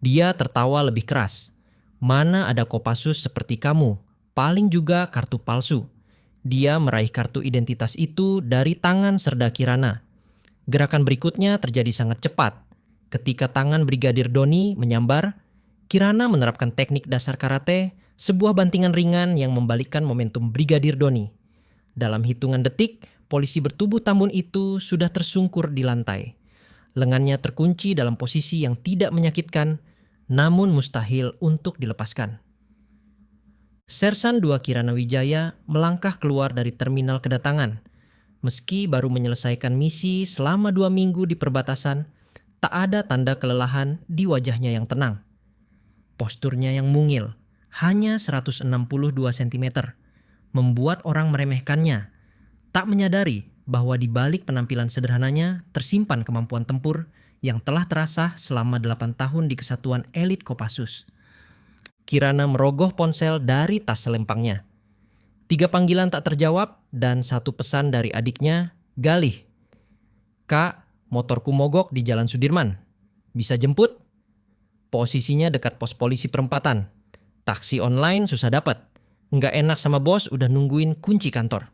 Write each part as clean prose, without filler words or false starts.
Dia tertawa lebih keras. Mana ada Kopassus seperti kamu, paling juga kartu palsu. Dia meraih kartu identitas itu dari tangan Serda Kirana. Gerakan berikutnya terjadi sangat cepat. Ketika tangan Brigadir Doni menyambar, Kirana menerapkan teknik dasar karate, sebuah bantingan ringan yang membalikkan momentum Brigadir Doni. Dalam hitungan detik, polisi bertubuh tambun itu sudah tersungkur di lantai. Lengannya terkunci dalam posisi yang tidak menyakitkan, namun mustahil untuk dilepaskan. Sersan 2 Kirana Wijaya melangkah keluar dari terminal kedatangan. Meski baru menyelesaikan misi selama 2 minggu di perbatasan, tak ada tanda kelelahan di wajahnya yang tenang. Posturnya yang mungil, hanya 162 cm, membuat orang meremehkannya. Tak menyadari bahwa di balik penampilan sederhananya tersimpan kemampuan tempur yang telah terasah selama 8 tahun di kesatuan elit Kopassus. Kirana merogoh ponsel dari tas selempangnya. 3 panggilan tak terjawab dan 1 pesan dari adiknya, Galih. Kak, motorku mogok di Jalan Sudirman. Bisa jemput? Posisinya dekat pos polisi perempatan. Taksi online susah dapat. Nggak enak sama bos udah nungguin kunci kantor.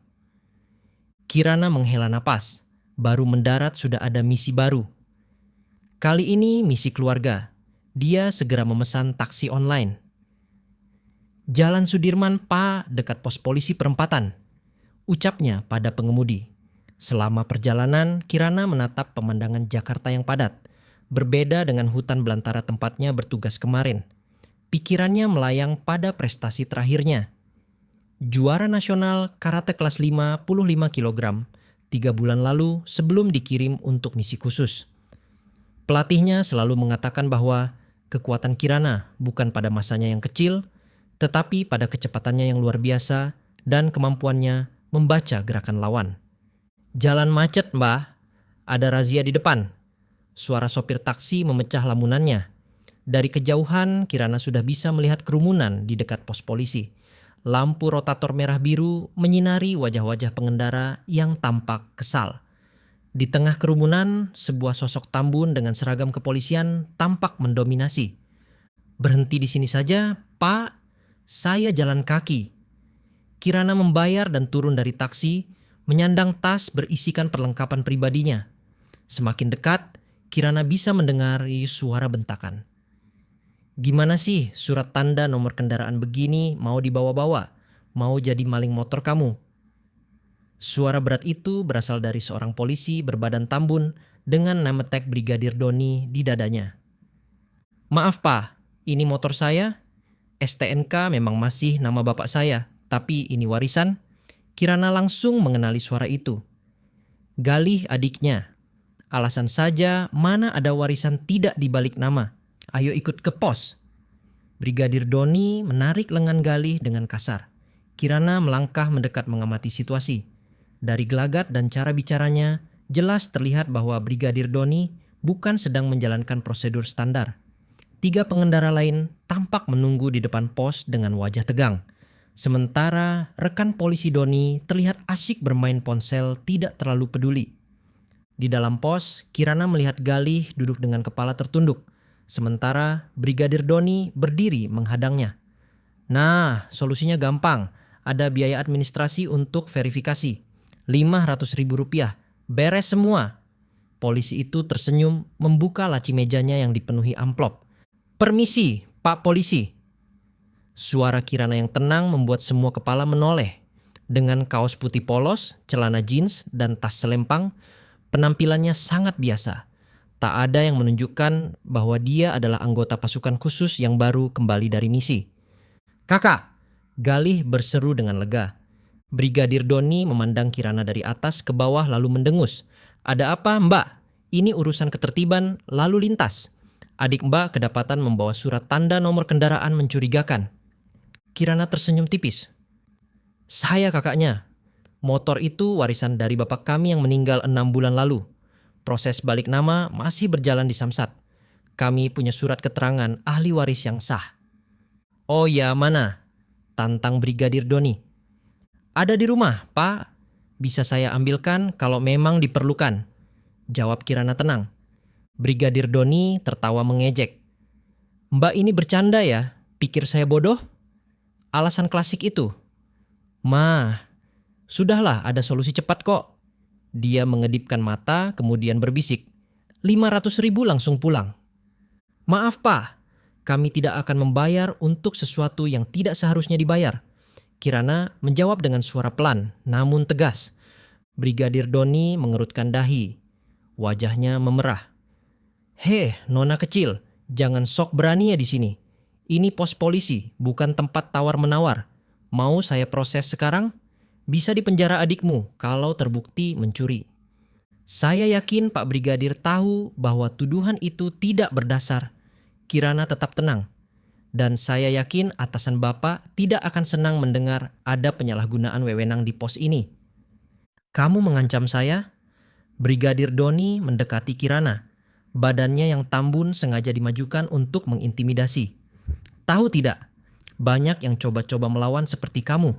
Kirana menghela napas. Baru mendarat sudah ada misi baru. Kali ini misi keluarga. Dia segera memesan taksi online. Jalan Sudirman, Pak, dekat pos polisi perempatan. Ucapnya pada pengemudi. Selama perjalanan, Kirana menatap pemandangan Jakarta yang padat. Berbeda dengan hutan belantara tempatnya bertugas kemarin. Pikirannya melayang pada prestasi terakhirnya. Juara nasional karate kelas 55 kg 3 bulan lalu sebelum dikirim untuk misi khusus. Pelatihnya selalu mengatakan bahwa kekuatan Kirana bukan pada masanya yang kecil, tetapi pada kecepatannya yang luar biasa dan kemampuannya membaca gerakan lawan. Jalan macet, Mbah. Ada razia di depan. Suara sopir taksi memecah lamunannya. Dari kejauhan, Kirana sudah bisa melihat kerumunan di dekat pos polisi. Lampu rotator merah biru menyinari wajah-wajah pengendara yang tampak kesal. Di tengah kerumunan, sebuah sosok tambun dengan seragam kepolisian tampak mendominasi. Berhenti di sini saja, Pak. Saya jalan kaki. Kirana membayar dan turun dari taksi, menyandang tas berisikan perlengkapan pribadinya. Semakin dekat, Kirana bisa mendengar suara bentakan. Gimana sih surat tanda nomor kendaraan begini mau dibawa-bawa? Mau jadi maling motor kamu? Suara berat itu berasal dari seorang polisi berbadan tambun dengan name-tag Brigadir Doni di dadanya. Maaf Pak, ini motor saya. STNK memang masih nama bapak saya, tapi ini warisan. Kirana langsung mengenali suara itu. Galih adiknya. Alasan saja mana ada warisan tidak dibalik nama. Ayo ikut ke pos. Brigadir Doni menarik lengan Galih dengan kasar. Kirana melangkah mendekat mengamati situasi. Dari gelagat dan cara bicaranya, jelas terlihat bahwa Brigadir Doni bukan sedang menjalankan prosedur standar. 3 pengendara lain tampak menunggu di depan pos dengan wajah tegang. Sementara rekan polisi Doni terlihat asyik bermain ponsel tidak terlalu peduli. Di dalam pos, Kirana melihat Galih duduk dengan kepala tertunduk. Sementara Brigadir Doni berdiri menghadangnya. Nah, solusinya gampang. Ada biaya administrasi untuk verifikasi. Rp500.000. Beres semua. Polisi itu tersenyum membuka laci mejanya yang dipenuhi amplop. Permisi, Pak Polisi. Suara Kirana yang tenang membuat semua kepala menoleh. Dengan kaos putih polos, celana jeans, dan tas selempang, penampilannya sangat biasa. Tak ada yang menunjukkan bahwa dia adalah anggota pasukan khusus yang baru kembali dari misi. Kakak, Galih berseru dengan lega. Brigadir Doni memandang Kirana dari atas ke bawah lalu mendengus. Ada apa, Mbak? Ini urusan ketertiban lalu lintas. Adik Mbak kedapatan membawa surat tanda nomor kendaraan mencurigakan. Kirana tersenyum tipis. Saya kakaknya. Motor itu warisan dari bapak kami yang meninggal 6 bulan lalu. Proses balik nama masih berjalan di Samsat. Kami punya surat keterangan ahli waris yang sah. Oh ya, mana? Tantang Brigadir Doni. Ada di rumah, Pak. Bisa saya ambilkan kalau memang diperlukan. Jawab Kirana tenang. Brigadir Doni tertawa mengejek. Mbak ini bercanda ya? Pikir saya bodoh? Alasan klasik itu. Mah, sudahlah ada solusi cepat kok. Dia mengedipkan mata kemudian berbisik. 500.000 langsung pulang. Maaf Pak, kami tidak akan membayar untuk sesuatu yang tidak seharusnya dibayar. Kirana menjawab dengan suara pelan namun tegas. Brigadir Doni mengerutkan dahi. Wajahnya memerah. Heh, nona kecil, jangan sok berani ya di sini. Ini pos polisi, bukan tempat tawar-menawar. Mau saya proses sekarang? Bisa dipenjara adikmu kalau terbukti mencuri. Saya yakin Pak Brigadir tahu bahwa tuduhan itu tidak berdasar. Kirana tetap tenang. Dan saya yakin atasan Bapak tidak akan senang mendengar ada penyalahgunaan wewenang di pos ini. Kamu mengancam saya? Brigadir Doni mendekati Kirana. Badannya yang tambun sengaja dimajukan untuk mengintimidasi. Tahu tidak, banyak yang coba-coba melawan seperti kamu.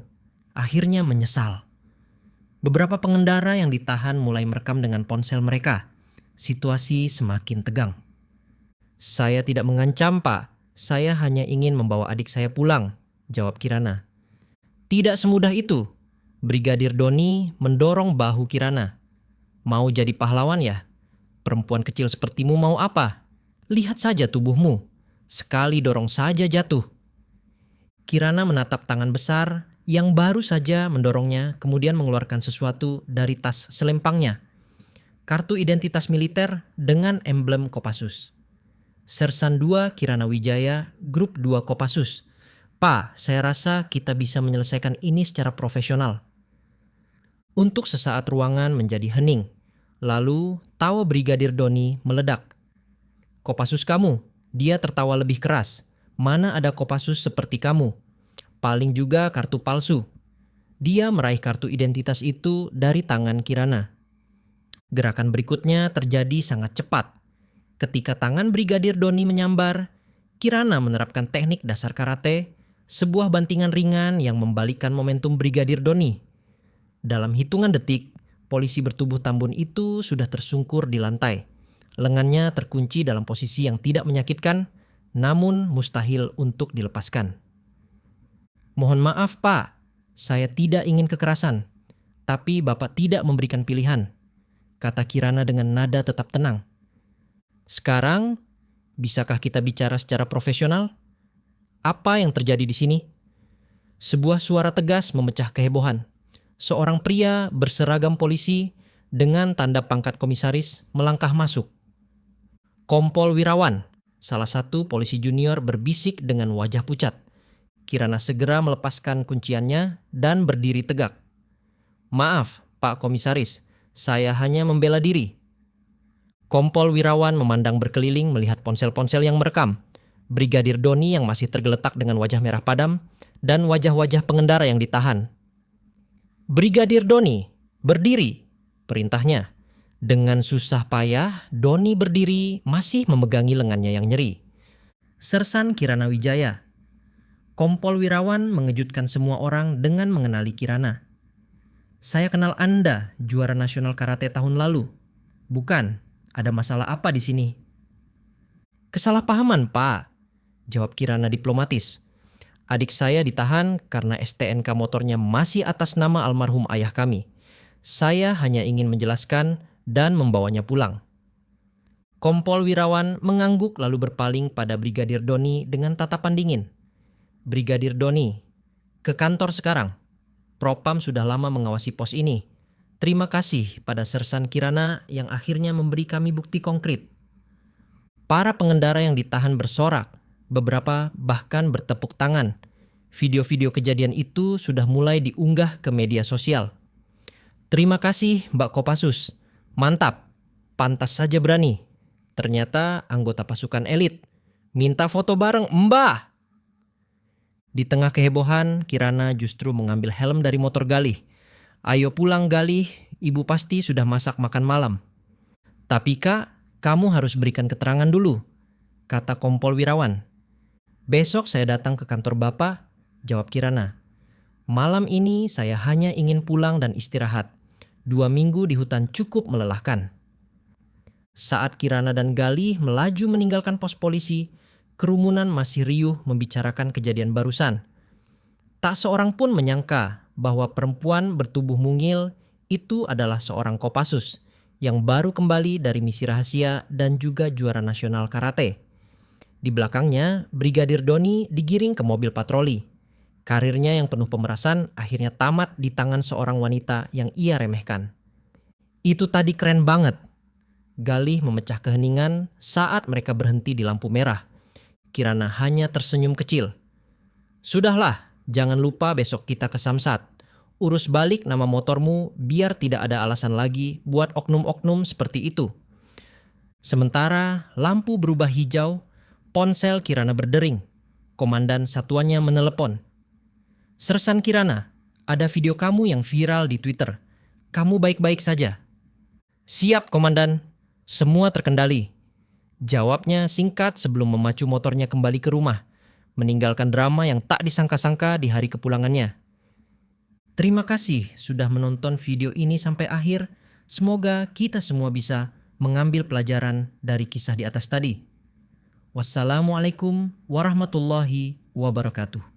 Akhirnya menyesal. Beberapa pengendara yang ditahan mulai merekam dengan ponsel mereka. Situasi semakin tegang. Saya tidak mengancam, Pak. Saya hanya ingin membawa adik saya pulang, jawab Kirana. Tidak semudah itu. Brigadir Doni mendorong bahu Kirana. Mau jadi pahlawan ya? Perempuan kecil sepertimu mau apa? Lihat saja tubuhmu. Sekali dorong saja jatuh. Kirana menatap tangan besar yang baru saja mendorongnya kemudian mengeluarkan sesuatu dari tas selempangnya. Kartu identitas militer dengan emblem Kopassus. Sersan 2 Kirana Wijaya, Grup 2 Kopassus. Pak, saya rasa kita bisa menyelesaikan ini secara profesional. Untuk sesaat ruangan menjadi hening. Lalu tawa Brigadir Doni meledak. Kopassus kamu, dia tertawa lebih keras. Mana ada Kopassus seperti kamu? Paling juga kartu palsu. Dia meraih kartu identitas itu dari tangan Kirana. Gerakan berikutnya terjadi sangat cepat. Ketika tangan Brigadir Doni menyambar, Kirana menerapkan teknik dasar karate, sebuah bantingan ringan yang membalikkan momentum Brigadir Doni. Dalam hitungan detik, polisi bertubuh tambun itu sudah tersungkur di lantai. Lengannya terkunci dalam posisi yang tidak menyakitkan, namun mustahil untuk dilepaskan. Mohon maaf Pak, saya tidak ingin kekerasan, tapi Bapak tidak memberikan pilihan, kata Kirana dengan nada tetap tenang. Sekarang, bisakah kita bicara secara profesional? Apa yang terjadi di sini? Sebuah suara tegas memecah kehebohan. Seorang pria berseragam polisi dengan tanda pangkat komisaris melangkah masuk. Kompol Wirawan, salah satu polisi junior berbisik dengan wajah pucat. Kirana segera melepaskan kunciannya dan berdiri tegak. Maaf, Pak Komisaris, saya hanya membela diri. Kompol Wirawan memandang berkeliling melihat ponsel-ponsel yang merekam. Brigadir Doni yang masih tergeletak dengan wajah merah padam dan wajah-wajah pengendara yang ditahan. Brigadir Doni, berdiri, perintahnya. Dengan susah payah, Doni berdiri masih memegangi lengannya yang nyeri. Sersan Kirana Wijaya. Kompol Wirawan mengejutkan semua orang dengan mengenali Kirana. Saya kenal Anda, juara nasional karate tahun lalu. Bukan. Ada masalah apa di sini? Kesalahpahaman, Pak, jawab Kirana diplomatis. Adik saya ditahan karena STNK motornya masih atas nama almarhum ayah kami. Saya hanya ingin menjelaskan dan membawanya pulang. Kompol Wirawan mengangguk lalu berpaling pada Brigadir Doni dengan tatapan dingin. Brigadir Doni, ke kantor sekarang. Propam sudah lama mengawasi pos ini. Terima kasih pada Sersan Kirana yang akhirnya memberi kami bukti konkret. Para pengendara yang ditahan bersorak, beberapa bahkan bertepuk tangan. Video-video kejadian itu sudah mulai diunggah ke media sosial. Terima kasih Mbak Kopassus, mantap, pantas saja berani. Ternyata anggota pasukan elit. Minta foto bareng, Mbah. Di tengah kehebohan, Kirana justru mengambil helm dari motor Galih. Ayo pulang Galih, ibu pasti sudah masak makan malam. Tapi Kak, kamu harus berikan keterangan dulu, kata Kompol Wirawan. Besok saya datang ke kantor Bapak, jawab Kirana. Malam ini saya hanya ingin pulang dan istirahat. 2 minggu di hutan cukup melelahkan. Saat Kirana dan Galih melaju meninggalkan pos polisi, Kerumunan masih riuh membicarakan kejadian barusan. Tak seorang pun menyangka bahwa perempuan bertubuh mungil itu adalah seorang Kopassus yang baru kembali dari misi rahasia dan juga juara nasional karate. Di belakangnya, Brigadir Doni digiring ke mobil patroli. Karirnya yang penuh pemerasan akhirnya tamat di tangan seorang wanita yang ia remehkan. Itu tadi keren banget. Galih memecah keheningan saat mereka berhenti di lampu merah. Kirana hanya tersenyum kecil. Sudahlah, jangan lupa besok kita ke Samsat. Urus balik nama motormu biar tidak ada alasan lagi buat oknum-oknum seperti itu. Sementara lampu berubah hijau, ponsel Kirana berdering. Komandan satuannya menelepon. Sersan Kirana, ada video kamu yang viral di Twitter. Kamu baik-baik saja? Siap, Komandan. Semua terkendali. Jawabnya singkat sebelum memacu motornya kembali ke rumah, meninggalkan drama yang tak disangka-sangka di hari kepulangannya. Terima kasih sudah menonton video ini sampai akhir. Semoga kita semua bisa mengambil pelajaran dari kisah di atas tadi. Wassalamualaikum warahmatullahi wabarakatuh.